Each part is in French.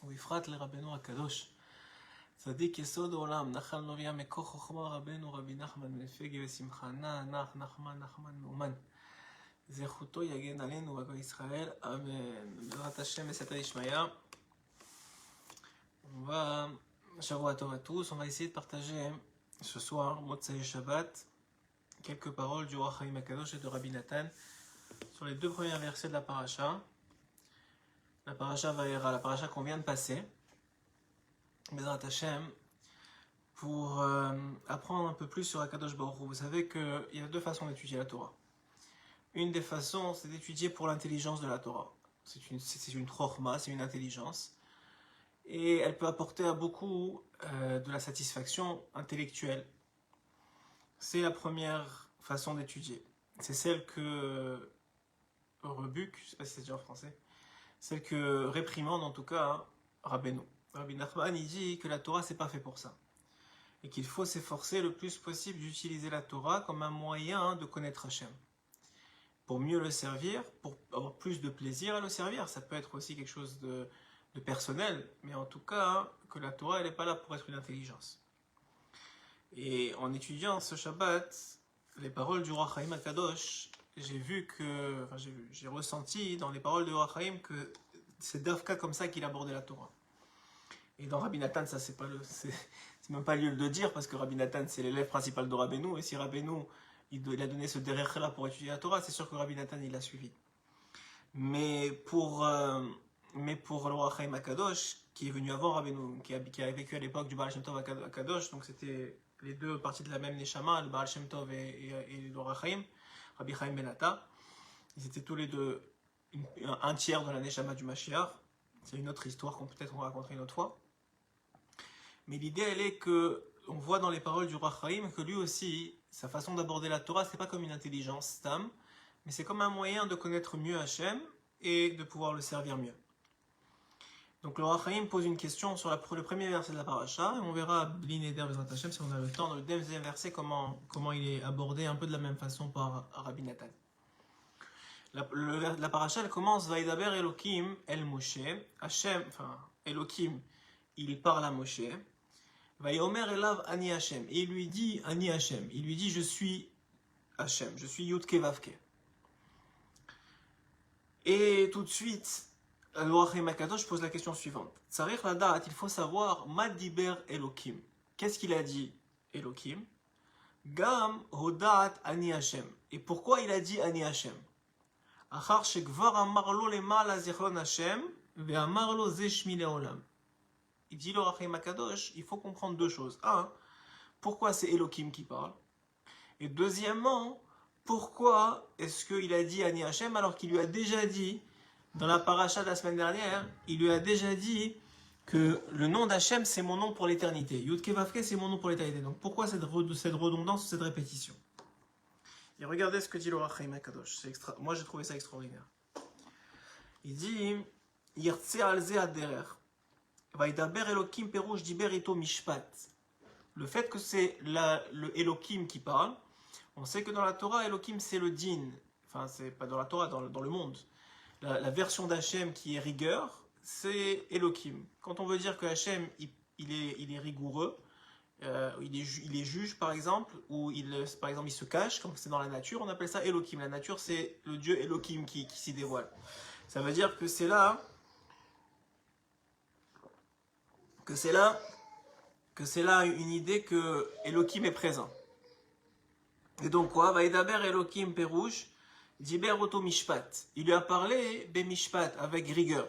ובפרט לרבנו הקדוש, צדיק יסוד העולם, נחל נובע מכוח חוכמה רבנו רבי נחמן בן פגי ושמחה, נח נחמן מאומן. זכותו יגן עלינו ועל כל ישראל, אמן. בעזרת השם בסייעתא דשמיא. Shavua Tov à tous, on va essayer de partager ce soir, Motzei Shabbat, quelques paroles du Or HaChaim HaKadosh et de Rabbi Nathan sur les deux premiers versets de la paracha. La paracha Vayera, la paracha qu'on vient de passer, Bezrat Hashem, pour apprendre un peu plus sur HaKadosh Baruch Hu. Vous savez qu'il y a deux façons d'étudier la Torah. Une des façons, c'est d'étudier pour l'intelligence de la Torah. C'est une chokhma, c'est une intelligence. Et elle peut apporter à beaucoup de la satisfaction intellectuelle. C'est la première façon d'étudier. C'est celle que rebuque, je ne sais pas si c'est déjà en français, celle que réprimande en tout cas Rabbeinu. Rabbi Nachman, il dit que la Torah c'est pas fait pour ça. Et qu'il faut s'efforcer le plus possible d'utiliser la Torah comme un moyen de connaître Hachem. Pour mieux le servir, pour avoir plus de plaisir à le servir. Ça peut être aussi quelque chose de personnel, mais en tout cas, que la Torah, elle n'est pas là pour être une intelligence. Et en étudiant ce Shabbat, les paroles du Or HaChaim HaKadosh, j'ai ressenti dans les paroles du Or HaChaim que c'est d'Avka comme ça qu'il abordait la Torah. Et dans Rabbi Nathan, ça c'est même pas lieu de dire, parce que Rabbi Nathan c'est l'élève principal de Rabbeinu, et si Rabbeinu il a donné ce derrière là pour étudier la Torah, c'est sûr que Rabbi Nathan il l'a suivi. Mais pour le Or HaChaim HaKadosh, qui est venu avant Rabbeinu, qui a vécu à l'époque du Baal Shem Tov HaKadosh, donc c'était les deux parties de la même Neshama, le Baal Shem Tov et le Or HaChaim, Rabbi Chaim Ben Atta, ils étaient tous les deux un tiers de la Neshama du Mashiach. C'est une autre histoire qu'on peut-être on racontera une autre fois. Mais l'idée, elle est que on voit dans les paroles du Or HaChaim que lui aussi, sa façon d'aborder la Torah, c'est pas comme une intelligence stam, mais c'est comme un moyen de connaître mieux Hachem et de pouvoir le servir mieux. Donc le Or HaChaim pose une question sur le premier verset de la paracha, et on verra Blineder Bezrat Hashem si on a le temps dans le deuxième verset comment il est abordé un peu de la même façon par Rabbi Nathan. La paracha elle commence Vaidaber Elokim El Moshe, Elokim il parle à Moshe, Vayomer Elav Ani Hashem, et il lui dit Ani Hashem, il lui dit je suis Hashem, je suis Yudke Vavke. Et tout de suite le Or HaChaim HaKadosh pose la question suivante. Tsarich ladat, il faut savoir Madiber Elokim. Qu'est-ce qu'il a dit Elokim? Gam Hodat Ani Hashem. Et pourquoi il a dit Ani Hashem? Achar shekvar amarlo lemala zichron Hashem ve'amarlo ze shmi leolam. Il dit le Or HaChaim HaKadosh, il faut comprendre deux choses. Un, pourquoi c'est Elokim qui parle? Et deuxièmement, pourquoi est-ce qu'il a dit Ani Hashem alors qu'il lui a déjà dit dans la paracha de la semaine dernière, il lui a déjà dit que le nom d'Hachem, c'est mon nom pour l'éternité. Yudke Vavke, c'est mon nom pour l'éternité. Donc pourquoi cette redondance, cette répétition? Et regardez ce que dit le Or HaChaim HaKadosh. Moi, j'ai trouvé ça extraordinaire. Il dit Yirtze alze aderer. Vaidaber Elokim perouche diber ito mishpat. Le fait que c'est le Elokim qui parle, on sait que dans la Torah, Elokim, c'est le din. Enfin, c'est pas dans la Torah, dans le monde. La version d'Hachem qui est rigueur, c'est Elokim. Quand on veut dire que Hachem, il est rigoureux, il est juge par exemple, ou par exemple il se cache, comme c'est dans la nature, on appelle ça Elokim. La nature, c'est le Dieu Elokim qui s'y dévoile. Ça veut dire que c'est là une idée que Elokim est présent. Et donc quoi? Vaidaber Elokim perouche Diber Oto Mishpat. Il lui a parlé Be Mishpat avec rigueur.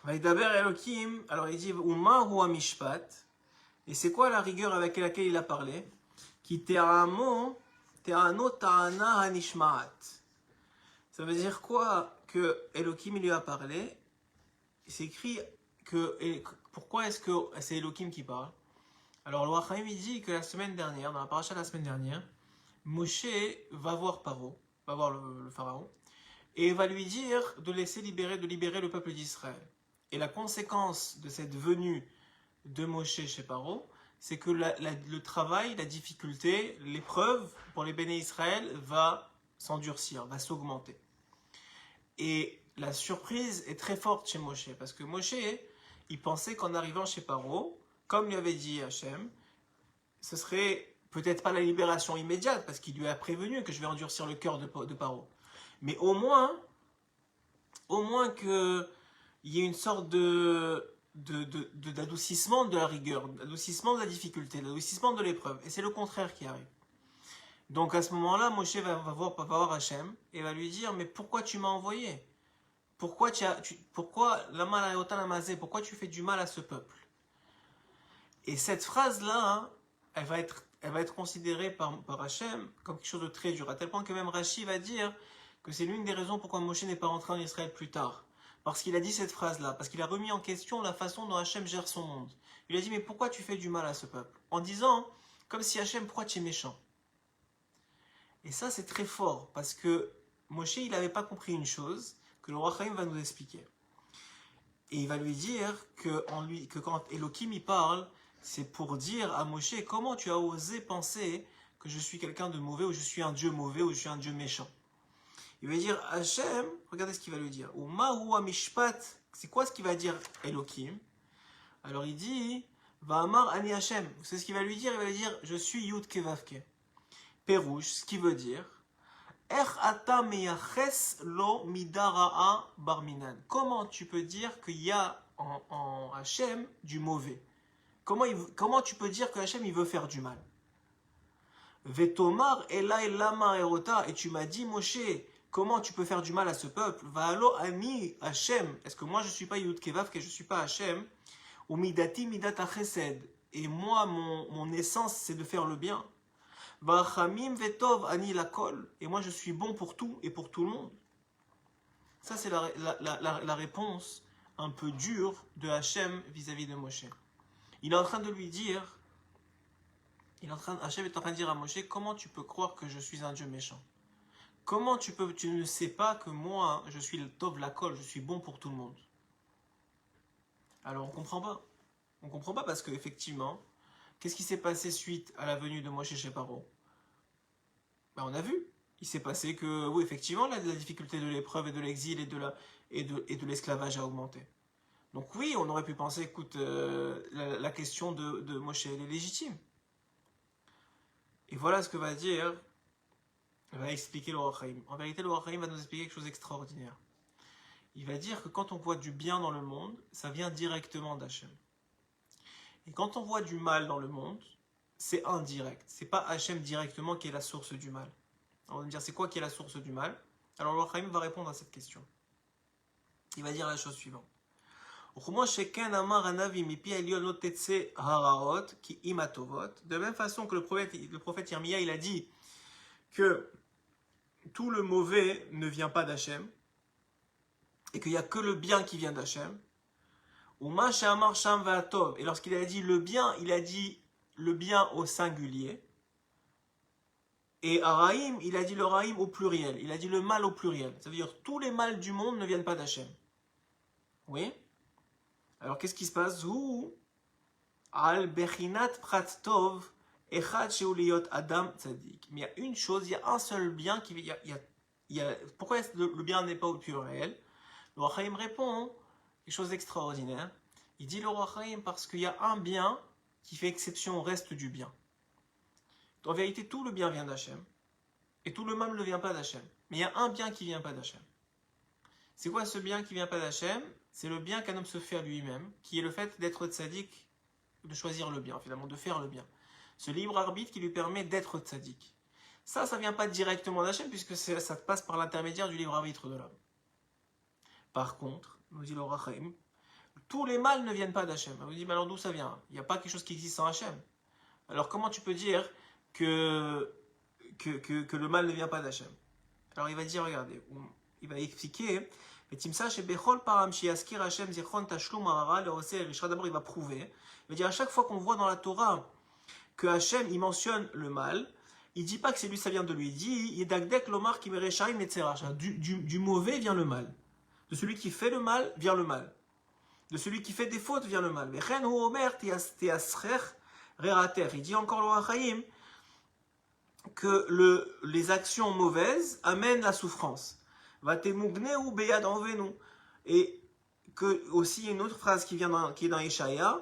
Vaidaber Elokim, alors il dit Uma Hua Mishpat. Et c'est quoi la rigueur avec laquelle il a parlé? Ki Te'ano Ta'ana Hanishmaat. Ça veut dire quoi? Que Elokim lui a parlé. C'est écrit que. Pourquoi est-ce que c'est Elokim qui parle? Alors le Or HaChaim il dit que la semaine dernière, dans la paracha de la semaine dernière, Moshe va voir Paro, va voir le pharaon, et va lui dire de libérer le peuple d'Israël. Et la conséquence de cette venue de Moshe chez Paro, c'est que le travail, la difficulté, l'épreuve pour les béné Israël va s'endurcir, va s'augmenter. Et la surprise est très forte chez Moshe, parce que Moshe, il pensait qu'en arrivant chez Paro, comme lui avait dit Hachem, ce serait peut-être pas la libération immédiate, parce qu'il lui a prévenu que je vais endurcir le cœur de Paro. Mais au moins qu'il y ait une sorte d'adoucissement de la rigueur, d'adoucissement de la difficulté, d'adoucissement de l'épreuve. Et c'est le contraire qui arrive. Donc à ce moment-là, Moshe va voir Hachem et va lui dire, mais pourquoi tu m'as envoyé? Pourquoi pourquoi tu fais du mal à ce peuple? Et cette phrase-là, hein, elle va être considérée par Hachem comme quelque chose de très dur, à tel point que même Rashi va dire que c'est l'une des raisons pourquoi Moshe n'est pas rentré en Israël plus tard. Parce qu'il a dit cette phrase-là, parce qu'il a remis en question la façon dont Hachem gère son monde. Il a dit, mais pourquoi tu fais du mal à ce peuple? En disant, comme si Hachem, pourquoi tu es méchant? Et ça, c'est très fort, parce que Moshe, il n'avait pas compris une chose, que le roi Chaim va nous expliquer. Et il va lui dire que quand Elohim y parle, c'est pour dire à Moshe, comment tu as osé penser que je suis quelqu'un de mauvais, ou je suis un Dieu mauvais, ou je suis un Dieu méchant. Il va dire, Hachem, regardez ce qu'il va lui dire. Ou Mahu Amishpat, c'est quoi ce qu'il va dire Elohim? Alors il dit, Va'amar Ani Hachem. C'est ce qu'il va lui dire, il va lui dire, je suis Yud Kevavke. Pérouche, ce qui veut dire, comment tu peux dire qu'il y a en Hachem du mauvais? Comment tu peux dire que Hachem il veut faire du mal? Vetomar Ela Lama Erota, et tu m'as dit, Moshe, comment tu peux faire du mal à ce peuple? Va'alo Ani Hachem, est-ce que moi je ne suis pas Yud Kevav, que je ne suis pas Hachem? Ou Midati Midata Chesed, et moi mon essence c'est de faire le bien. Vachamim Vetov Ani Lakol, et moi je suis bon pour tout et pour tout le monde. Ça c'est la réponse un peu dure de Hachem vis-à-vis de Moshe. Il est en train de lui dire, Hachem est en train de dire à Moshe, comment tu peux croire que je suis un Dieu méchant? Comment tu ne sais pas que moi je suis le Tov Lakol, je suis bon pour tout le monde? Alors on comprend pas. On comprend pas parce que effectivement, qu'est-ce qui s'est passé suite à la venue de Moshe chez Paro? Ben, on a vu. Il s'est passé que, oui, effectivement, la difficulté de l'épreuve et de l'exil et de l'esclavage a augmenté. Donc oui, on aurait pu penser, écoute, la question de Moshe, elle est légitime. Et voilà ce que va dire, va expliquer le Roi Chaim. En vérité, le Roi Chaim va nous expliquer quelque chose d'extraordinaire. Il va dire que quand on voit du bien dans le monde, ça vient directement d'Hachem. Et quand on voit du mal dans le monde, c'est indirect. C'est pas Hachem directement qui est la source du mal. Alors on va me dire, c'est quoi qui est la source du mal? Alors le Roi Chaim va répondre à cette question. Il va dire la chose suivante. De la même façon que le prophète Yirmiya, il a dit que tout le mauvais ne vient pas d'Hachem et qu'il n'y a que le bien qui vient d'Hachem. Et lorsqu'il a dit le bien, il a dit le bien au singulier. Et Araïm, il a dit le Raïm au pluriel. Il a dit le mal au pluriel. Ça veut dire tous les mâles du monde ne viennent pas d'Hachem. Oui? Alors qu'est-ce qui se passe? Al bechinat prat tov echad sheuliyot adam tzadik. Mais il y a une chose, il y a un seul bien qui pourquoi le bien n'est pas au pluriel? Le Roi Chaim répond quelque chose d'extraordinaire. Il dit le Roi Chaim parce qu'il y a un bien qui fait exception au reste du bien. En vérité, tout le bien vient d'Hachem et tout le mal ne vient pas d'Hachem. Mais il y a un bien qui ne vient pas d'Hachem. C'est quoi ce bien qui ne vient pas d'Hachem? C'est le bien qu'un homme se fait à lui-même, qui est le fait d'être tzaddik, de choisir le bien, finalement, de faire le bien. Ce libre arbitre qui lui permet d'être tzaddik. Ça ne vient pas directement d'Hachem, puisque ça passe par l'intermédiaire du libre arbitre de l'homme. Par contre, nous dit le Roi Chaim, tous les mâles ne viennent pas d'Hachem. On vous dit, mais alors d'où ça vient? Il n'y a pas quelque chose qui existe sans Hachem. Alors comment tu peux dire que le mal ne vient pas d'Hachem? Alors il va dire, regardez, il va expliquer, d'abord il va prouver, il va dire à chaque fois qu'on voit dans la Torah que Hachem il mentionne le mal, il ne dit pas que c'est lui, ça vient de lui, il dit du mauvais vient le mal, de celui qui fait le mal vient le mal, de celui qui fait des fautes vient le mal. Il dit encore le Roi Chaim que les actions mauvaises amènent la souffrance. Vatemugne ou beyad envenu. Et que aussi une autre phrase qui est dans Ishaïa,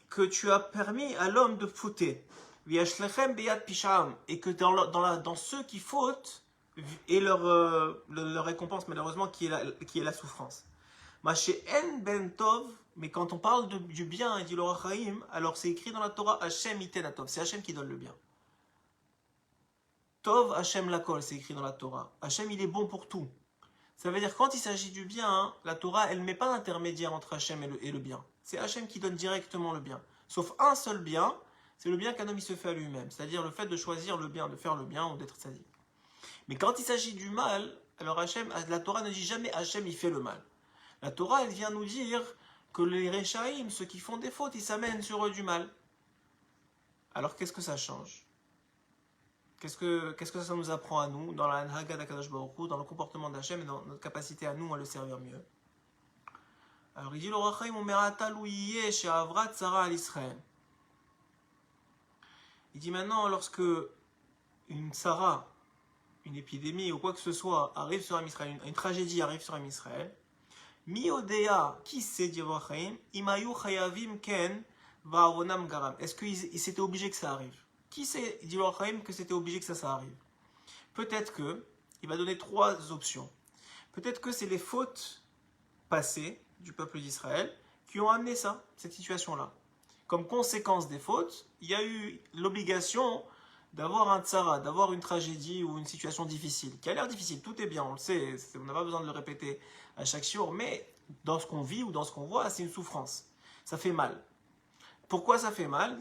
que tu as permis à l'homme de fauter. Viashlechem beyad pisham. Et que dans ceux qui fautent, et leur récompense malheureusement qui est la souffrance. Maché en ben tov, mais quand on parle du bien, dit l'Or HaChaim, alors c'est écrit dans la Torah, Hashem iten atov, c'est Hashem qui donne le bien. Tov Hashem lakol, c'est écrit dans la Torah. Hashem il est bon pour tout. Ça veut dire quand il s'agit du bien, la Torah elle ne met pas d'intermédiaire entre Hashem et le bien. C'est Hashem qui donne directement le bien. Sauf un seul bien, c'est le bien qu'un homme il se fait à lui-même. C'est-à-dire le fait de choisir le bien, de faire le bien ou d'être sadique. Mais quand il s'agit du mal, alors la Torah ne dit jamais Hashem il fait le mal. La Torah, elle vient nous dire que les Rechaïm, ceux qui font des fautes, ils s'amènent sur eux du mal. Alors qu'est-ce que ça change? Qu'est-ce que ça nous apprend à nous, dans la Haga d'Akadosh Baruch Hu, dans le comportement d'Hachem et dans notre capacité à nous à le servir mieux? Alors il dit le Rachaïm, on merata louiye chez Avrat Sarah al Israël. Il dit maintenant, lorsque une Sarah, une épidémie ou quoi que ce soit arrive sur un Israël, une tragédie arrive sur un Israël, Mi odea, qui sait dit Rachaim, imayu chayavim ken va'avonam garam. Est-ce qu'ils s'étaient obligés que ça arrive? Qui sait dit Rachaim que c'était obligé que ça arrive? Peut-être que, il va donner trois options. Peut-être que c'est les fautes passées du peuple d'Israël qui ont amené ça, cette situation-là. Comme conséquence des fautes, il y a eu l'obligation d'avoir un tsara, d'avoir une tragédie ou une situation difficile, qui a l'air difficile, tout est bien, on le sait, on n'a pas besoin de le répéter à chaque jour, mais dans ce qu'on vit ou dans ce qu'on voit, c'est une souffrance, ça fait mal. Pourquoi ça fait mal?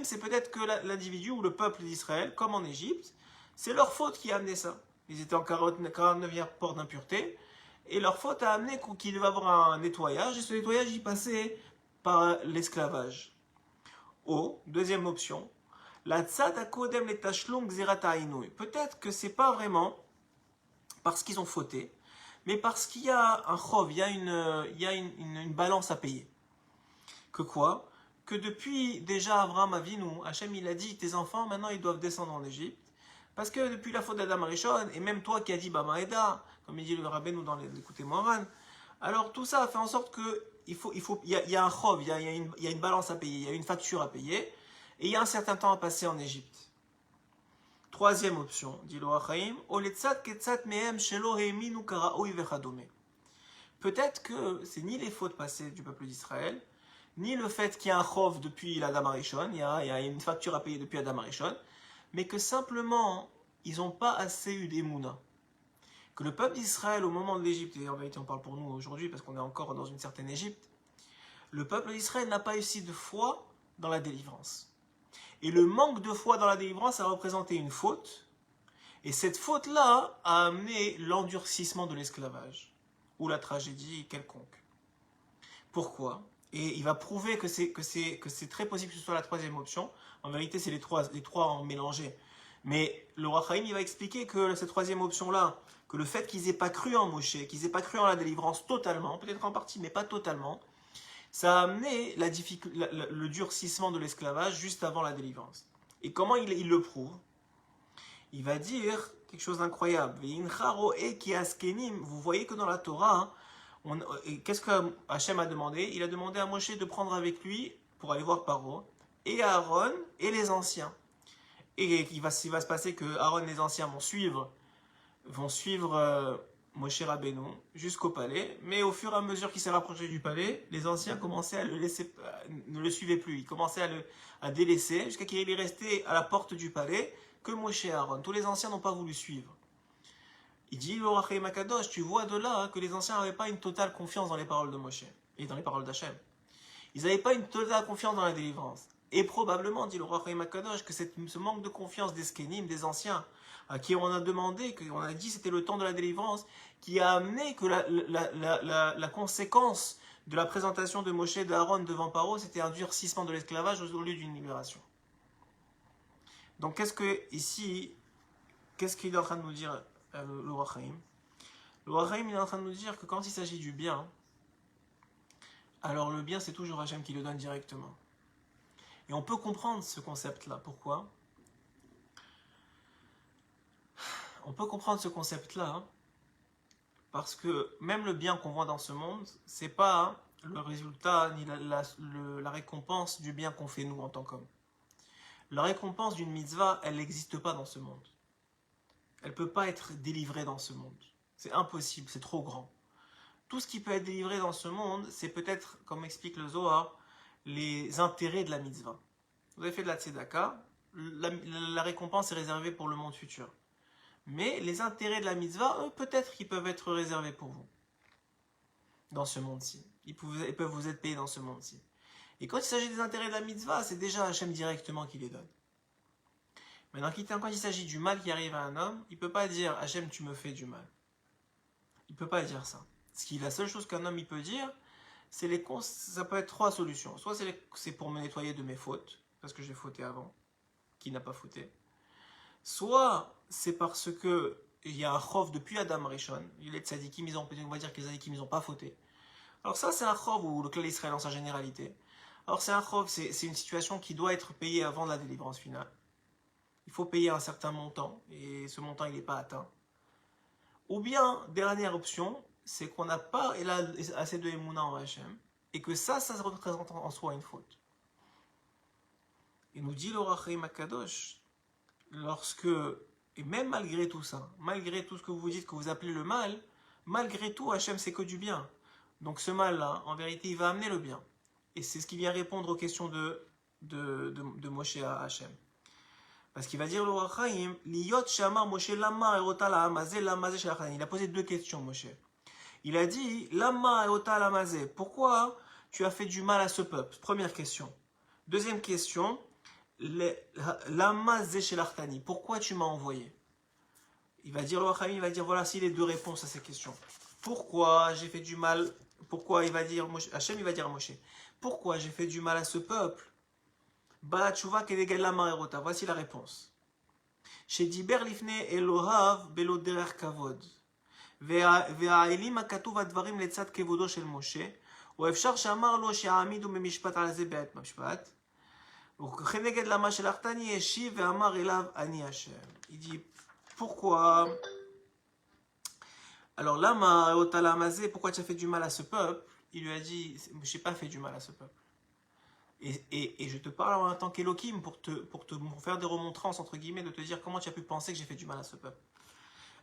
C'est peut-être que l'individu ou le peuple d'Israël, comme en Égypte, c'est leur faute qui a amené ça. Ils étaient en 49e port d'impureté, et leur faute a amené qu'il devait avoir un nettoyage, et ce nettoyage y passait par l'esclavage. Deuxième option, la tzad akodem le tashlum gzerat ha'inui. Peut-être que c'est pas vraiment parce qu'ils ont fauté, mais parce qu'il y a un chov, il y a une balance à payer. Que quoi? Que depuis déjà Abraham Avinu, Hachem il a dit tes enfants maintenant ils doivent descendre en Égypte, parce que depuis la faute d'Adam Arishon, et même toi qui as dit Bamaeda, comme il dit le Rabbeinu dans l'écouté Moran, alors tout ça a fait en sorte que il y a un chov, il y a une balance à payer, il y a une facture à payer, et il y a un certain temps à passer en Égypte. Troisième option, dit le Rachaim, peut-être que c'est ni les fautes passées du peuple d'Israël, ni le fait qu'il y a un chov depuis l'Adam Arishon, il y a une facture à payer depuis Adam Arishon, mais que simplement, ils n'ont pas assez eu d'émouna. Que le peuple d'Israël, au moment de l'Égypte, et en vérité on parle pour nous aujourd'hui parce qu'on est encore dans une certaine Égypte, le peuple d'Israël n'a pas eu si de foi dans la délivrance. Et le manque de foi dans la délivrance a représenté une faute, et cette faute-là a amené l'endurcissement de l'esclavage, ou la tragédie quelconque. Pourquoi? Et il va prouver que c'est très possible que ce soit la troisième option. En vérité, c'est les trois en mélangé. Mais le Rachaim, il va expliquer que cette troisième option-là, que le fait qu'ils n'aient pas cru en Moshe, qu'ils n'aient pas cru en la délivrance totalement, peut-être en partie, mais pas totalement, ça a amené le durcissement de l'esclavage juste avant la délivrance. Et comment il le prouve? Il va dire quelque chose d'incroyable. Vous voyez que dans la Torah, qu'est-ce que Hachem a demandé? Il a demandé à Moshe de prendre avec lui, pour aller voir Paro, et Aaron et les anciens. Et il va se passer que Aaron et les anciens vont suivre Moshe Rabbeinu jusqu'au palais, mais au fur et à mesure qu'il s'est rapproché du palais, les anciens commençaient à ne le suivaient plus, ils commençaient à délaisser, jusqu'à qu'il est resté à la porte du palais que Moshe et Aaron. Tous les anciens n'ont pas voulu suivre. Il dit, l'Orachei Makadosh, tu vois de là que les anciens n'avaient pas une totale confiance dans les paroles de Moshe et dans les paroles d'Hachem. Ils n'avaient pas une totale confiance dans la délivrance. Et probablement, dit l'Orachei Makadosh, que ce manque de confiance des Skenim, des anciens, à qui on a demandé, qu'on a dit c'était le temps de la délivrance, qui a amené que la conséquence de la présentation de Moshe et d'Aaron devant Paro, c'était un durcissement de l'esclavage au lieu d'une libération. Donc qu'est-ce qu'il est en train de nous dire le Rachaim? Le Rachaim il est en train de nous dire que quand il s'agit du bien, alors le bien c'est toujours Hachem qui le donne directement. Et on peut comprendre ce concept-là. Pourquoi? On peut comprendre ce concept-là Parce que même le bien qu'on voit dans ce monde, c'est pas le résultat ni la récompense du bien qu'on fait nous en tant qu'hommes. La récompense d'une mitzvah, elle n'existe pas dans ce monde. Elle ne peut pas être délivrée dans ce monde. C'est impossible, c'est trop grand. Tout ce qui peut être délivré dans ce monde, c'est peut-être, comme explique le Zohar, les intérêts de la mitzvah. Vous avez fait de la tzedaka, la récompense est réservée pour le monde futur. Mais les intérêts de la mitzvah, eux, peut-être qu'ils peuvent être réservés pour vous. Dans ce monde-ci. Ils peuvent vous être payés dans ce monde-ci. Et quand il s'agit des intérêts de la mitzvah, c'est déjà Hachem directement qui les donne. Maintenant, quand il s'agit du mal qui arrive à un homme, il ne peut pas dire Hachem, tu me fais du mal. Il ne peut pas dire ça. La seule chose qu'un homme il peut dire, ça peut être trois solutions. Soit c'est pour me nettoyer de mes fautes, parce que j'ai fauté avant, qui n'a pas fauté. Soit c'est parce que il y a un chov depuis Adam Rishon, il est tzadikim, on va dire que les tzadikim ils n'ont pas fauté. Alors ça c'est un chov ou le clan Israël en sa généralité. Alors c'est un chov, c'est une situation qui doit être payée avant la délivrance finale. Il faut payer un certain montant, et ce montant il n'est pas atteint. Ou bien, dernière option, c'est qu'on n'a pas assez de émouna en Hachem, et que ça représente en soi une faute. Il nous dit l'Or HaChaim HaKadosh, et même malgré tout ça, malgré tout ce que vous dites que vous appelez le mal, malgré tout, Hachem c'est que du bien. Donc ce mal-là, en vérité, il va amener le bien. Et c'est ce qui vient répondre aux questions de Moshe à Hachem. Parce qu'il va dire l'Or HaChaim, Liyot Shamar Moshe Lama Erota la Hamazé, Lamazé Shalachani. Il a posé deux questions, Moshe. Il a dit, Lama Erota la Hamazé, pourquoi tu as fait du mal à ce peuple? Première question. Deuxième question, Lamazé Shalachani, pourquoi tu m'as envoyé? Il va dire, l'Or HaChaim, il va dire, voilà, les deux réponses à ces questions. Pourquoi j'ai fait du mal? Pourquoi il va dire, Hachem, il va dire à Moshe, pourquoi j'ai fait du mal à ce peuple? Voici la réponse. Chez Diber Lifne Elohav Belo Derer Kavod. והאלים הכתוב הדברים לצד כבודו של משה, או אפשר שאמר לו שיעמידו במשפט על זה בעת משפט, וכנגד למה שלחתני השיב ואמר אליו אני השם. Il dit pourquoi? Alors lama ota lamazé, pourquoi tu as fait du mal à ce peuple? Il lui a dit, je n'ai pas fait du mal à ce peuple. Et je te parle en tant qu'Elohim pour faire des remontrances, entre guillemets, de te dire comment tu as pu penser que j'ai fait du mal à ce peuple.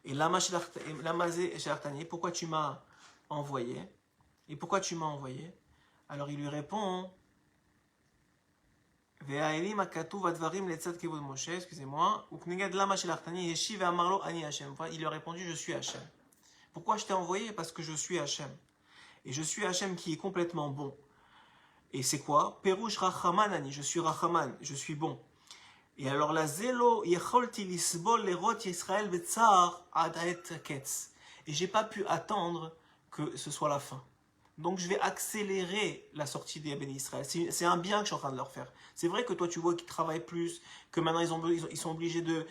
Et Lamazé Shartani, pourquoi tu m'as envoyé? Et pourquoi tu m'as envoyé? Alors il lui répond, excusez-moi, il lui a répondu, je suis Hachem. Pourquoi je t'ai envoyé? Parce que je suis Hachem. Et je suis Hachem qui est complètement bon. Et c'est quoi? Perush Rachaman Ani, je suis Rachaman, je suis bon. Et alors la zélo yecholti lisbol lerot Yisrael betzar adaet ketz. Et j'ai pas pu attendre que ce soit la fin. Donc je vais accélérer la sortie des bénis Israël. C'est un bien que je suis en train de leur faire. C'est vrai que toi tu vois qu'ils travaillent plus, que maintenant ils sont obligés de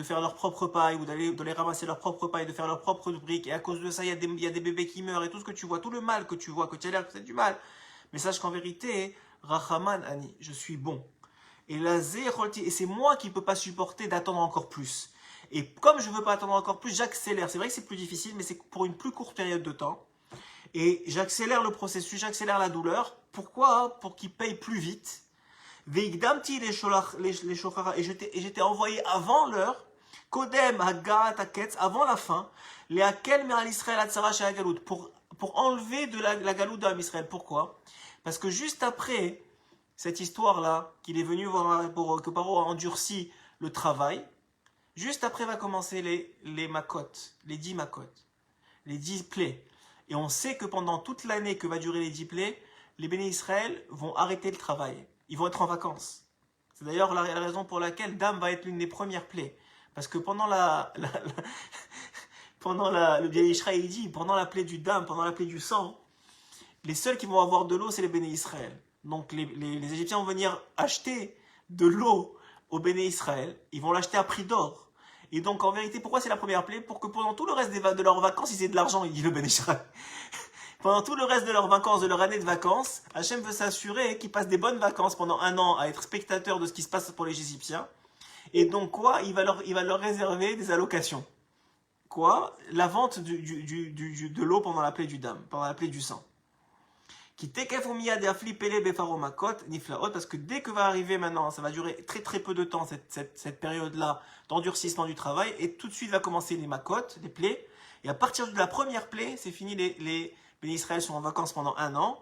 faire leur propre paille, ou d'aller ramasser leur propre paille, de faire leur propre briques, et à cause de ça, il y a des bébés qui meurent, et tout ce que tu vois, tout le mal que tu vois, que tu as l'air que c'est du mal. Mais sache qu'en vérité, Rachaman Ani, je suis bon. Et c'est moi qui ne peux pas supporter d'attendre encore plus. Et comme je ne veux pas attendre encore plus, j'accélère. C'est vrai que c'est plus difficile, mais c'est pour une plus courte période de temps. Et j'accélère le processus, j'accélère la douleur. Pourquoi? Pour qu'ils payent plus vite. Veigdamti les shochara, et j'étais envoyé avant l'heure, Kodem Hagat Aketz, avant la fin, les Hakel Meral Israël Atzara Shea Galout, pour enlever de la galoute d'Am Israël. Pourquoi? Parce que juste après cette histoire-là, qu'il est venu voir que Paro a endurci le travail, juste après va commencer les makot, les 10 makot, les 10 plaies. Et on sait que pendant toute l'année que va durer les 10 plaies, les bénis Israël vont arrêter le travail. Ils vont être en vacances. C'est d'ailleurs la raison pour laquelle Dam va être l'une des premières plaies. Parce que pendant le bien Israël dit, pendant la plaie du Dam, pendant la plaie du sang, les seuls qui vont avoir de l'eau, c'est les bénis Israël. Donc les Égyptiens vont venir acheter de l'eau aux bénis Israël. Ils vont l'acheter à prix d'or. Et donc en vérité, pourquoi c'est la première plaie? Pour que pendant tout le reste de leurs vacances, ils aient de l'argent, il dit le bénis Israël. Pendant tout le reste de leurs vacances, de leur année de vacances, Hachem veut s'assurer qu'ils passent des bonnes vacances pendant un an à être spectateurs de ce qui se passe pour les Égyptiens. Et donc quoi? Il va leur réserver des allocations. quoi? La vente de l'eau pendant la plaie du dam, pendant la plaie du sang. Parce que dès que va arriver maintenant, ça va durer très très peu de temps, cette période-là d'endurcissement du travail, et tout de suite va commencer les makot, les plaies, et à partir de la première plaie, c'est fini, les Bénis Israël sont en vacances pendant 1 an.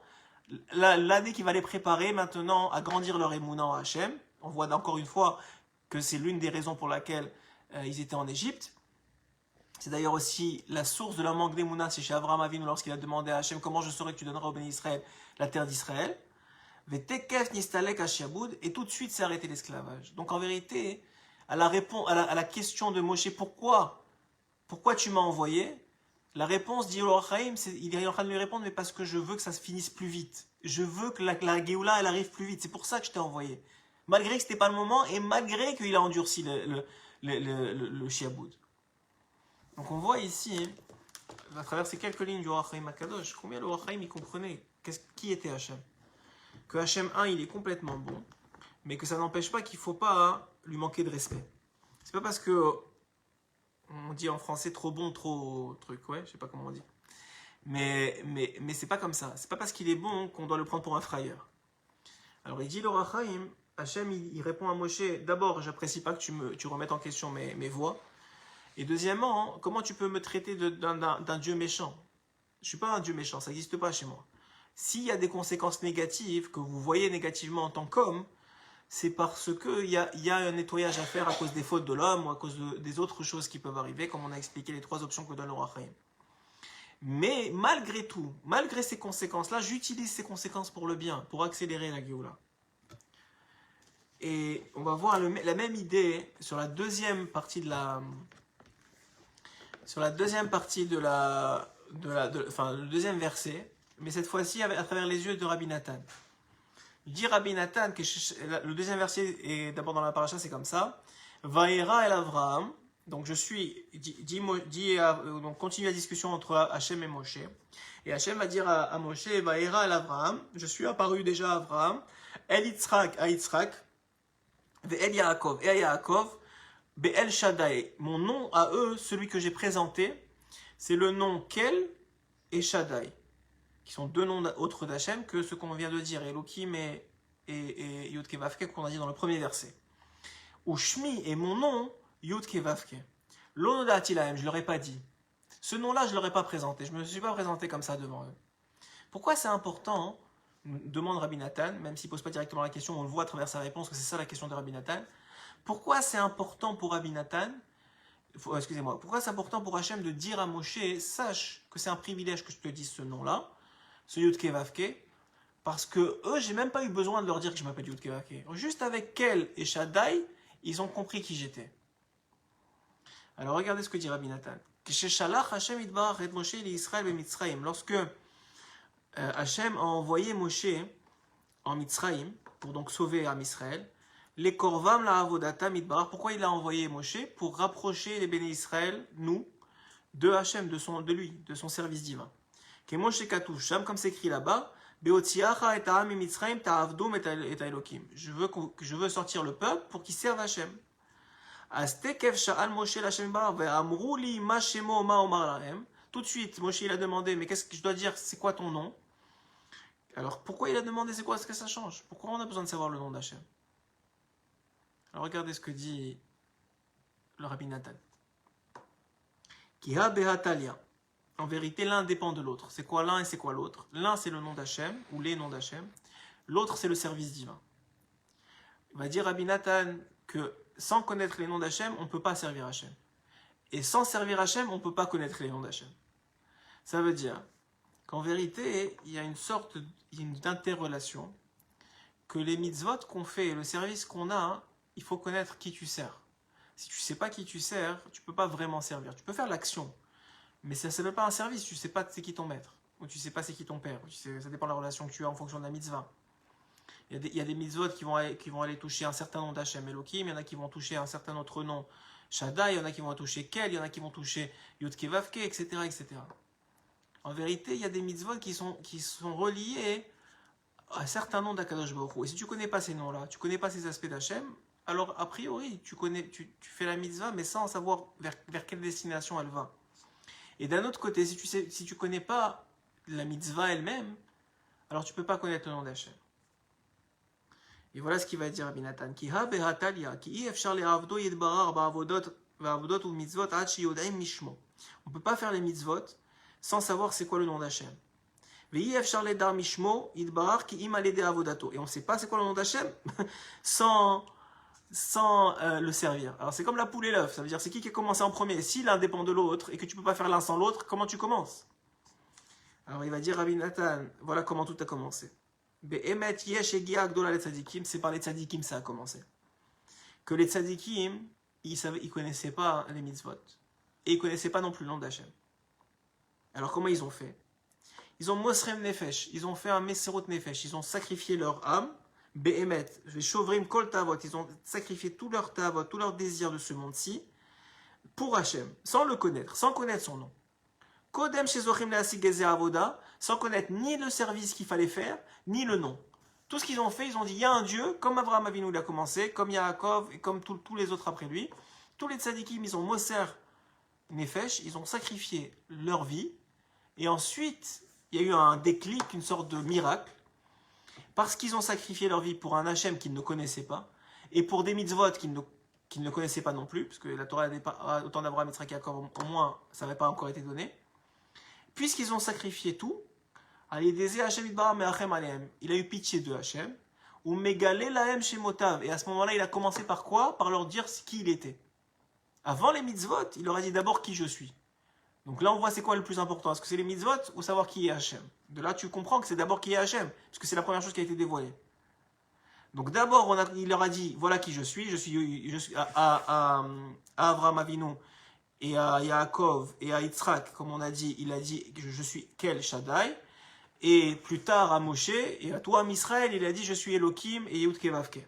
L'année qui va les préparer maintenant à grandir leur émouna en Hachem. On voit encore une fois que c'est l'une des raisons pour laquelle ils étaient en Égypte. C'est d'ailleurs aussi la source de leur manque d'émouna, c'est chez Abraham Avinu lorsqu'il a demandé à Hachem comment je saurais que tu donneras au béni Israël la terre d'Israël. Et tout de suite s'est arrêté l'esclavage. Donc en vérité, à la question de Moshe, pourquoi tu m'as envoyé, la réponse d'Ilor Chaim, il est en train de lui répondre, mais parce que je veux que ça se finisse plus vite. Je veux que la Géoula, elle arrive plus vite. C'est pour ça que je t'ai envoyé. Malgré que ce n'était pas le moment et malgré qu'il a endurci le Shiaboud. Donc on voit ici, à travers ces quelques lignes du Rach Chaim Akadosh, combien le Rach Chaim il comprenait qui était Hachem. Que Hachem 1, il est complètement bon, mais que ça n'empêche pas qu'il ne faut pas lui manquer de respect. C'est pas parce que on dit en français trop bon, trop truc, ouais, je sais pas comment on dit. Mais c'est pas comme ça. C'est pas parce qu'il est bon qu'on doit le prendre pour un frayeur. Alors il dit le Rach Chaim, Hachem il répond à Moshe, d'abord j'apprécie pas que tu remettes en question mes voix. Et deuxièmement, comment tu peux me traiter d'un Dieu méchant? Je ne suis pas un Dieu méchant, ça n'existe pas chez moi. S'il y a des conséquences négatives, que vous voyez négativement en tant qu'homme, c'est parce qu'il y a un nettoyage à faire à cause des fautes de l'homme ou à cause des autres choses qui peuvent arriver, comme on a expliqué les 3 options que donne le Rach Chaim. Mais malgré tout, malgré ces conséquences-là, j'utilise ces conséquences pour le bien, pour accélérer la Géoula. Et on va voir la même idée sur la deuxième partie de la... le deuxième verset, mais cette fois-ci à travers les yeux de Rabbi Nathan. Il dit Rabbi Nathan, que le deuxième verset est d'abord dans la paracha, c'est comme ça. Vaera el Avraham, donc donc continue la discussion entre Hachem et Moshe. Et Hachem va dire à Moshe, Vaera el Avraham, je suis apparu déjà à Avraham, El Yitzhak à Yitzhak, Ve'el Yaakov et à Yaakov, Be'el Shaddai, mon nom à eux, celui que j'ai présenté, c'est le nom Kel et Shaddai, qui sont 2 noms autres d'Hachem que ce qu'on vient de dire, Elohim et Yud Kei Vav Kei, qu'on a dit dans le premier verset. Ou Shmi est mon nom, Yud Kei Vav Kei. Lo nodati lahem, je ne leur ai pas dit. Ce nom-là, je ne leur ai pas présenté, je ne me suis pas présenté comme ça devant eux. Pourquoi c'est important, demande Rabbi Nathan, même s'il ne pose pas directement la question, on le voit à travers sa réponse que c'est ça la question de Rabbi Nathan. Pourquoi c'est important pour Rabbi Nathan, pourquoi c'est important pour Hachem de dire à Moshe, sache que c'est un privilège que je te dise ce nom-là, ce Yud Kei Vav Kei, parce que eux, j'ai même pas eu besoin de leur dire que je m'appelle Yud Kei Vav Kei. Juste avec Kel et Shaddai, ils ont compris qui j'étais. Alors regardez ce que dit Rabbi Nathan. Lorsque Hachem a envoyé Moshe en Mitzrayim, pour donc sauver Am Israël, les korvam la avodata midbar. Pourquoi il a envoyé Moshe? Pour rapprocher les bénis Israël, nous, de Hachem, de son service divin. Que Moshe katoucham, comme c'est écrit là-bas, beotiacha et ta'am mitzrayim ta'avdum et ta'elokim. Je veux sortir le peuple pour qu'il serve Hachem. Astekev sha'al Moshe l'Hachem bar ve'amru li ma shemo ma omar lahem. Tout de suite, Moshe il a demandé, mais qu'est-ce que je dois dire? C'est quoi ton nom? Alors pourquoi il a demandé? C'est quoi? Est-ce que ça change? Pourquoi on a besoin de savoir le nom d'Hachem? Alors regardez ce que dit le Rabbi Nathan. Kiha behatalia. En vérité, l'un dépend de l'autre. C'est quoi l'un et c'est quoi l'autre? L'un, c'est le nom d'Hachem, ou les noms d'Hachem. L'autre, c'est le service divin. Il va dire Rabbi Nathan que sans connaître les noms d'Hachem, on ne peut pas servir Hachem. Et sans servir Hachem, on ne peut pas connaître les noms d'Hachem. Ça veut dire qu'en vérité, il y a une sorte d'interrelation, que les mitzvot qu'on fait, le service qu'on a, il faut connaître qui tu sers. Si tu ne sais pas qui tu sers, tu ne peux pas vraiment servir. Tu peux faire l'action, mais ça ne s'appelle pas un service. Tu ne sais pas c'est qui ton maître, ou tu ne sais pas c'est qui ton père. Ça dépend de la relation que tu as en fonction de la mitzvah. Il y a des mitzvot qui vont aller toucher un certain nom d'Hachem Elohim, il y en a qui vont toucher un certain autre nom Shaddai, il y en a qui vont toucher Kel, il y en a qui vont toucher Yud Kei Vav Kei, etc., etc. En vérité, il y a des mitzvot qui sont reliés à certains noms d'Akadosh Baruch Hu. Et si tu ne connais pas ces noms-là, tu ne connais pas ces aspects d'Hachem, alors a priori, tu fais la mitzvah, mais sans savoir vers quelle destination elle va. Et d'un autre côté, si tu connais pas la mitzvah elle-même, alors tu peux pas connaître le nom d'Hachem. Et voilà ce qu'il va dire Rabbi Nathan. Ki ha behatalia, ki i efshar le'avdo yidbarar ba'avodot ou mitzvot ad sheyod'im mishmo. On peut pas faire les mitzvot sans savoir c'est quoi le nom d'Hachem. Ve'i efshar le'dar mishmo yidbarar ki im alede avodato. Et on sait pas c'est quoi le nom d'Hachem sans le servir. Alors c'est comme la poule et l'œuf, ça veut dire c'est qui a commencé en premier. Si l'un dépend de l'autre et que tu peux pas faire l'un sans l'autre, comment tu commences? Alors il va dire Rabbi Nathan, voilà comment tout a commencé. C'est par les tzadikim ça a commencé. Que les tzadikim, ils connaissaient pas les mitzvot. Et ils connaissaient pas non plus le nom d'Hachem. Alors comment ils ont fait? Ils ont mosrem nefesh, ils ont fait un meserot nefesh, ils ont sacrifié leur âme. Behemet, shovrim kol tavot, ils ont sacrifié tout leur tavot, tout leur désir de ce monde-ci pour Hachem, sans le connaître, sans connaître son nom. Kodem shezochim leasig gezer avoda, sans connaître ni le service qu'il fallait faire, ni le nom. Tout ce qu'ils ont fait, ils ont dit, il y a un Dieu, comme Avraham Avinu l'a commencé, comme Yaakov, et comme tous les autres après lui. Tous les tzadikim, ils ont moser nefesh, ils ont sacrifié leur vie, et ensuite, il y a eu un déclic, une sorte de miracle, parce qu'ils ont sacrifié leur vie pour un Hachem qu'ils ne connaissaient pas, et pour des mitzvot qu'ils ne connaissaient pas non plus, parce que la Torah, au temps d'Abraham, Yitzhak et Yaakov, au moins, ça n'avait pas encore été donné. Puisqu'ils ont sacrifié tout, il a eu pitié de Hachem, ou Megale lahem shemotav, et à ce moment-là, il a commencé par quoi? Par leur dire qui il était. Avant les mitzvot, il leur a dit d'abord qui je suis. Donc là, on voit c'est quoi le plus important. Est-ce que c'est les mitzvot ou savoir qui est Hachem? De là, tu comprends que c'est d'abord qui est Hachem, parce que c'est la première chose qui a été dévoilée. Donc d'abord, il leur a dit, voilà qui je suis à Avraham Avinu, et à Yaakov, et à Yitzhak, comme on a dit, il a dit, je suis Kel Shaddai, et plus tard à Moshe, et à toi, Israël, il a dit, je suis Elohim, et Yehud Kevavke.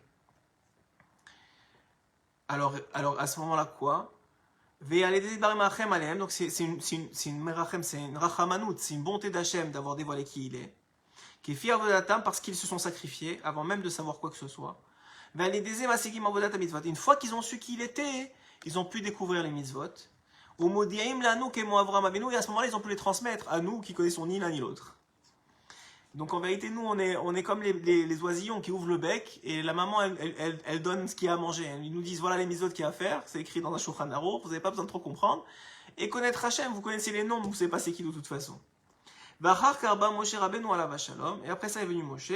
Alors à ce moment-là, quoi? Donc c'est une rachamanout, c'est une bonté d'Hachem d'avoir dévoilé qui il est. Qui est fier de parce qu'ils se sont sacrifiés avant même de savoir quoi que ce soit. Une fois qu'ils ont su qui il était, ils ont pu découvrir les mitzvot. Et à ce moment-là, ils ont pu les transmettre à nous qui connaissons ni l'un ni l'autre. Donc en vérité, nous, on est comme les oisillons qui ouvrent le bec et la maman, elle donne ce qu'il y a à manger. Ils nous disent, voilà les mitzvot qu'il y a à faire, c'est écrit dans un Shulchan Aruch, vous n'avez pas besoin de trop comprendre. Et connaître Hachem, vous connaissez les noms, mais vous ne savez pas c'est qui de toute façon. Et après ça est venu Moshe,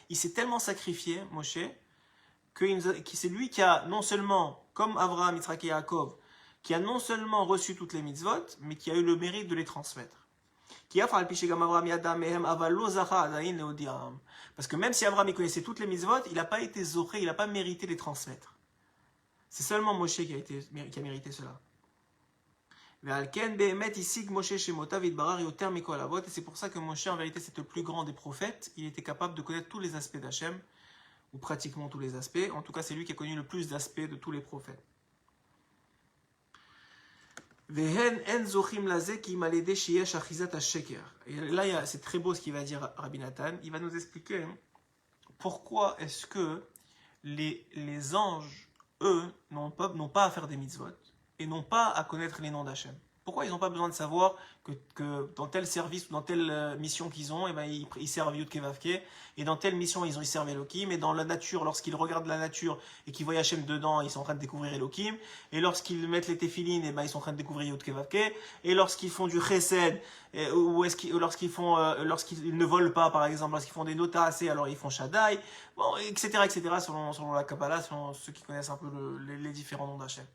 il s'est tellement sacrifié, Moshe, que c'est lui qui a non seulement, comme Avraham, Yitzhak et Yaakov, qui a non seulement reçu toutes les mitzvot, mais qui a eu le mérite de les transmettre. Parce que même si Avraham connaissait toutes les mitzvot, il n'a pas été zoché, il n'a pas mérité de les transmettre. C'est seulement Moshe qui a mérité cela. Et c'est pour ça que Moshe, en vérité, c'est le plus grand des prophètes. Il était capable de connaître tous les aspects d'Hachem, ou pratiquement tous les aspects. En tout cas, c'est lui qui a connu le plus d'aspects de tous les prophètes. Et là, c'est très beau ce qu'il va dire Rabbi Nathan. Il va nous expliquer pourquoi est-ce que les anges, eux, n'ont pas à faire des mitzvot et n'ont pas à connaître les noms d'Hachem. Pourquoi ils n'ont pas besoin de savoir que dans tel service ou dans telle mission qu'ils ont, ils servent Yud Kevavke, et dans telle mission ils servent Elohim, et dans la nature, lorsqu'ils regardent la nature et qu'ils voient Hachem dedans, ils sont en train de découvrir Elohim, et lorsqu'ils mettent les téphilines, ils sont en train de découvrir Yud Kevavke, et lorsqu'ils font du chesed, lorsqu'ils ne volent pas par exemple, lorsqu'ils font des notas, alors ils font Shaddai, bon, etc. selon la Kabbalah, selon ceux qui connaissent un peu les différents noms d'Hachem.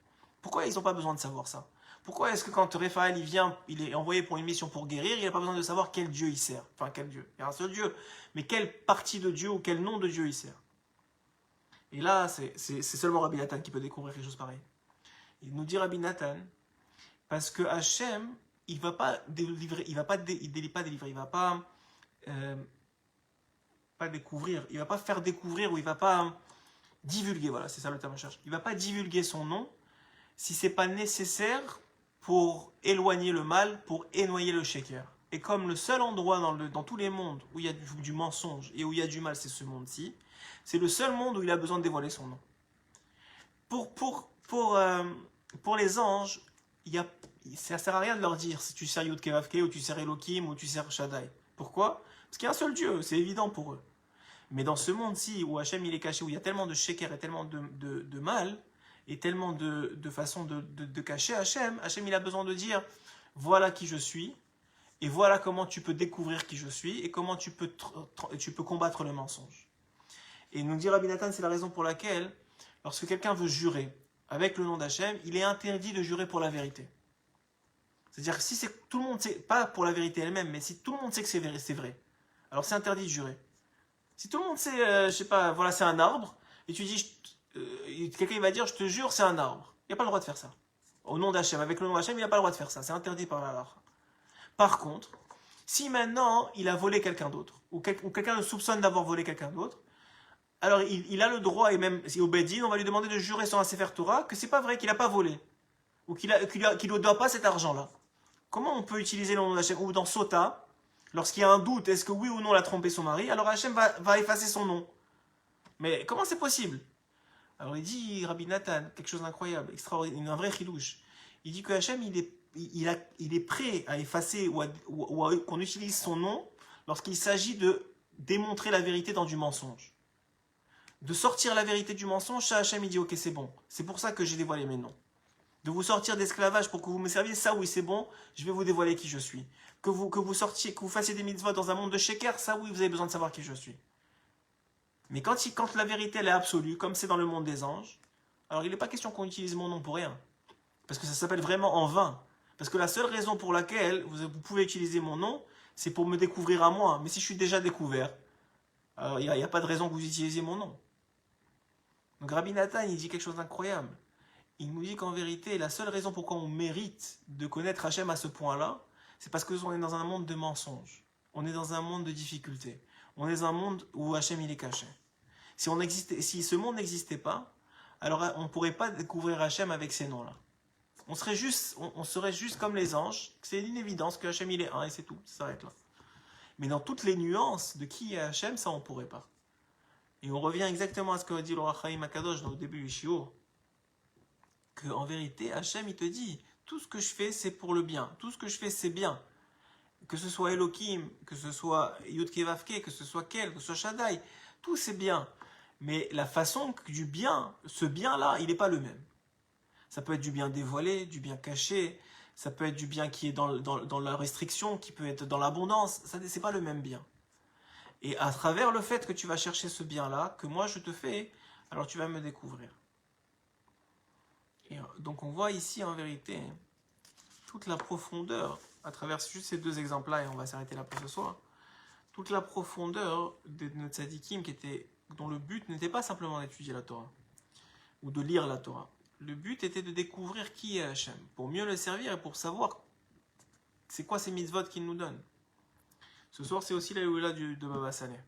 Pourquoi ils n'ont pas besoin de savoir ça? Pourquoi est-ce que quand Raphaël il est envoyé pour une mission pour guérir, il n'a pas besoin de savoir quel Dieu il sert? Enfin, quel Dieu? Il y a un seul Dieu. Mais quelle partie de Dieu ou quel nom de Dieu il sert? Et là, c'est seulement Rabbi Nathan qui peut découvrir quelque chose pareil. Il nous dit Rabbi Nathan, parce que Hachem, il ne va pas délivrer, il va pas découvrir, il ne va pas faire découvrir ou il ne va pas divulguer, voilà, c'est ça le terme que je cherche. Il ne va pas divulguer son nom si ce n'est pas nécessaire pour éloigner le mal, pour énoyer le shaker. Et comme le seul endroit dans tous les mondes où il y a du mensonge et où il y a du mal, c'est ce monde-ci, c'est le seul monde où il a besoin de dévoiler son nom. pour, euh, pour les anges, ça ne sert à rien de leur dire si tu sers Yud Kevavke ou tu sers Elohim ou tu sers Shaddai. Pourquoi? Parce qu'il y a un seul Dieu, c'est évident pour eux. Mais dans ce monde-ci où Hachem il est caché, où il y a tellement de sheker et tellement de mal, et tellement de façons de cacher Hachem, Hachem il a besoin de dire voilà qui je suis, et voilà comment tu peux découvrir qui je suis, et comment tu peux combattre le mensonge. Et nous dit Rabbi Nathan, c'est la raison pour laquelle, lorsque quelqu'un veut jurer avec le nom d'Hachem, il est interdit de jurer pour la vérité. C'est-à-dire que si tout le monde sait, pas pour la vérité elle-même, mais si tout le monde sait que c'est vrai, alors c'est interdit de jurer. Si tout le monde sait, je sais pas, voilà, c'est un arbre, et tu dis, quelqu'un va dire, je te jure, c'est un arbre. Il n'a pas le droit de faire ça. Au nom d'Hachem, avec le nom d'Hachem, il n'a pas le droit de faire ça. C'est interdit par la loi. Par contre, si maintenant il a volé quelqu'un d'autre, ou quelqu'un le soupçonne d'avoir volé quelqu'un d'autre, alors il a le droit, et même si au Bedin, on va lui demander de jurer sur un Sefer Torah que c'est pas vrai, qu'il n'a pas volé, ou qu'il ne doit pas cet argent-là. Comment on peut utiliser le nom d'Hachem? Ou dans Sota, lorsqu'il y a un doute, est-ce que oui ou non elle a trompé son mari, alors Hachem va effacer son nom. Mais comment c'est possible? Alors il dit, Rabbi Nathan, quelque chose d'incroyable, extraordinaire, un vrai chidouche. Il dit que Hachem, il est prêt à effacer ou qu'on utilise son nom lorsqu'il s'agit de démontrer la vérité dans du mensonge. De sortir la vérité du mensonge, ça Hachem il dit ok c'est bon. C'est pour ça que j'ai dévoilé mes noms. De vous sortir d'esclavage pour que vous me serviez, ça oui c'est bon, je vais vous dévoiler qui je suis. Que vous sortiez, que vous fassiez des mitzvot dans un monde de sheker, ça oui vous avez besoin de savoir qui je suis. Mais quand la vérité elle est absolue, comme c'est dans le monde des anges, alors il n'est pas question qu'on utilise mon nom pour rien. Parce que ça s'appelle vraiment en vain. Parce que la seule raison pour laquelle vous pouvez utiliser mon nom, c'est pour me découvrir à moi. Mais si je suis déjà découvert, alors il n'y a pas de raison que vous utilisiez mon nom. Donc Rabbi Nathan, il dit quelque chose d'incroyable. Il nous dit qu'en vérité, la seule raison pourquoi on mérite de connaître Hachem à ce point-là, c'est parce qu'on est dans un monde de mensonges. On est dans un monde de difficultés. On est dans un monde où Hachem il est caché. Si ce monde n'existait pas, alors on ne pourrait pas découvrir Hachem avec ces noms-là. On serait juste comme les anges. C'est une évidence que Hachem il est un et c'est tout, ça s'arrête là. Mais dans toutes les nuances de qui est Hachem, ça on ne pourrait pas. Et on revient exactement à ce que dit le Rach Chaim Akadosh au début du Shiur. Qu'en vérité, Hachem il te dit, tout ce que je fais c'est pour le bien. Tout ce que je fais c'est bien. Que ce soit Elohim, que ce soit Yud Kevavke, que ce soit Kel, que ce soit Shaddai, tout c'est bien. Mais la façon du bien, ce bien-là, il n'est pas le même. Ça peut être du bien dévoilé, du bien caché, ça peut être du bien qui est dans la restriction, qui peut être dans l'abondance, ça c'est pas le même bien. Et à travers le fait que tu vas chercher ce bien-là, que moi je te fais, alors tu vas me découvrir. Et donc on voit ici en vérité toute la profondeur, à travers juste ces deux exemples-là, et on va s'arrêter là pour ce soir, toute la profondeur de notre tzadikim dont le but n'était pas simplement d'étudier la Torah, ou de lire la Torah. Le but était de découvrir qui est Hachem, pour mieux le servir et pour savoir c'est quoi ces mitzvot qu'il nous donne. Ce soir, c'est aussi la Léoula de Baba Saleh.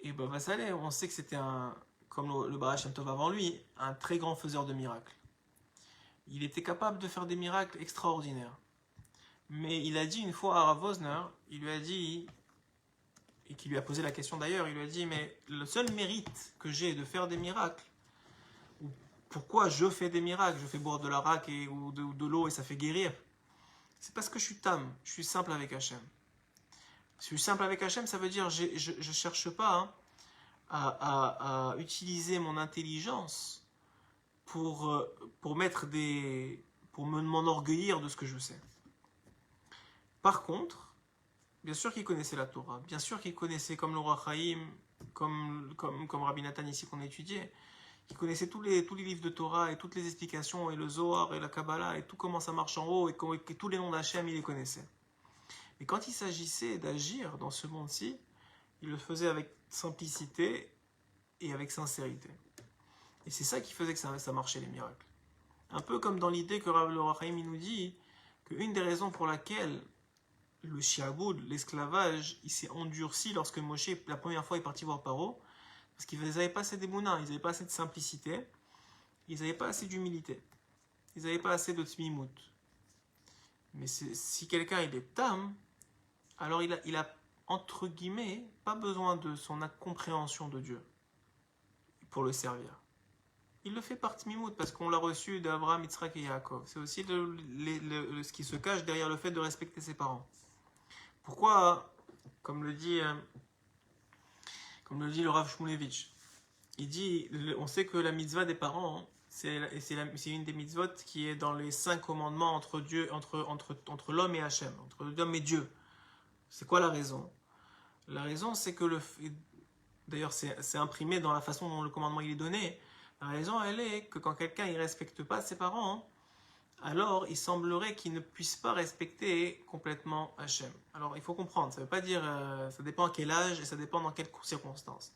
Et Baba Saleh, on sait que c'était comme le Baal Shem Tov avant lui, un très grand faiseur de miracles. Il était capable de faire des miracles extraordinaires. Mais il a dit une fois à Rav Wosner, il lui a dit, et qui lui a posé la question d'ailleurs, il lui a dit, mais le seul mérite que j'ai de faire des miracles, pourquoi je fais des miracles, je fais boire de l'arak ou de l'eau et ça fait guérir, c'est parce que je suis tam, je suis simple avec Hachem. Si je suis simple avec Hachem, ça veut dire je ne cherche pas à utiliser mon intelligence pour m'enorgueillir de ce que je sais. Par contre, bien sûr qu'il connaissait la Torah, bien sûr qu'il connaissait comme le Rach Chaim, comme Rabbi Nathan ici qu'on a étudié, qui connaissait tous les livres de Torah et toutes les explications, et le Zohar et la Kabbalah, et tout comment ça marche en haut, et tous les noms d'Hachem, il les connaissait. Mais quand il s'agissait d'agir dans ce monde-ci, il le faisait avec simplicité et avec sincérité. Et c'est ça qui faisait que ça marchait, les miracles. Un peu comme dans l'idée que le Rach Chaim nous dit qu'une des raisons pour laquelle le shiaboud, l'esclavage, il s'est endurci lorsque Moshe, la première fois, est parti voir Paro, parce qu'ils n'avaient pas assez d'émouna, ils n'avaient pas assez de simplicité, ils n'avaient pas assez d'humilité, ils n'avaient pas assez de tmimout. Mais si quelqu'un il est tam, alors il a entre guillemets pas besoin de son compréhension de Dieu pour le servir. Il le fait par Tmimout parce qu'on l'a reçu d'Abraham, Yitzhak et Yaakov. C'est aussi ce qui se cache derrière le fait de respecter ses parents. Pourquoi, comme le dit le Rav Shmulevitch, il dit, on sait que la mitzvah des parents, c'est une des mitzvot qui est dans les 5 commandements entre l'homme et Hachem, entre l'homme et Dieu. C'est quoi la raison? La raison, c'est que d'ailleurs, c'est imprimé dans la façon dont le commandement il est donné. La raison, elle est que quand quelqu'un ne respecte pas ses parents, alors il semblerait qu'il ne puisse pas respecter complètement Hachem. Alors, il faut comprendre, ça ne veut pas dire, ça dépend à quel âge et ça dépend dans quelles circonstances.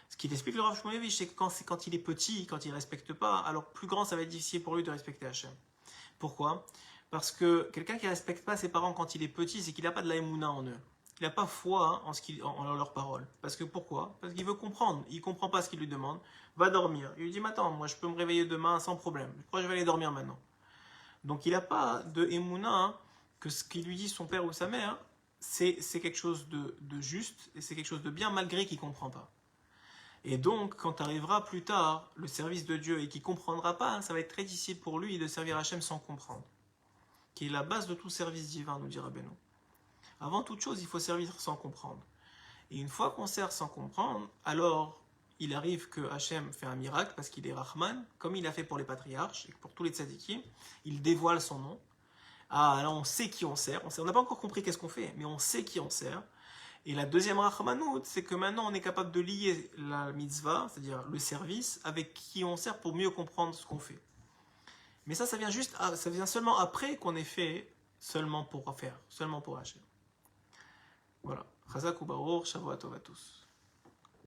Ce qu'il explique le Rav Shmulevitch, c'est que quand il est petit, quand il ne respecte pas, alors plus grand, ça va être difficile pour lui de respecter Hachem. Pourquoi? Parce que quelqu'un qui ne respecte pas ses parents quand il est petit, c'est qu'il n'a pas de la émouna en eux. Il n'a pas foi en leurs paroles. Parce que pourquoi? Parce qu'il veut comprendre. Il ne comprend pas ce qu'il lui demande. Va dormir. Il lui dit, mais attends, moi je peux me réveiller demain sans problème. Pourquoi je vais aller dormir maintenant? Donc il n'a pas de émouna que ce qu'il lui dit son père ou sa mère, c'est quelque chose de juste et c'est quelque chose de bien malgré qu'il ne comprend pas. Et donc, quand arrivera plus tard le service de Dieu et qu'il ne comprendra pas, ça va être très difficile pour lui de servir Hachem sans comprendre. Qui est la base de tout service divin, nous dira Beno. Avant toute chose, il faut servir sans comprendre. Et une fois qu'on sert sans comprendre, alors il arrive que Hachem fait un miracle parce qu'il est Rahman, comme il a fait pour les patriarches et pour tous les tzadikim. Il dévoile son nom. Ah, là on sait qui on sert. On n'a pas encore compris qu'est-ce qu'on fait, mais on sait qui on sert. Et la deuxième Rahmanout, c'est que maintenant on est capable de lier la mitzvah, c'est-à-dire le service, avec qui on sert pour mieux comprendre ce qu'on fait. Mais ça vient seulement après qu'on ait fait seulement pour Hachem. Voilà. Chazak ou Baruch, Shavua Tov à tous.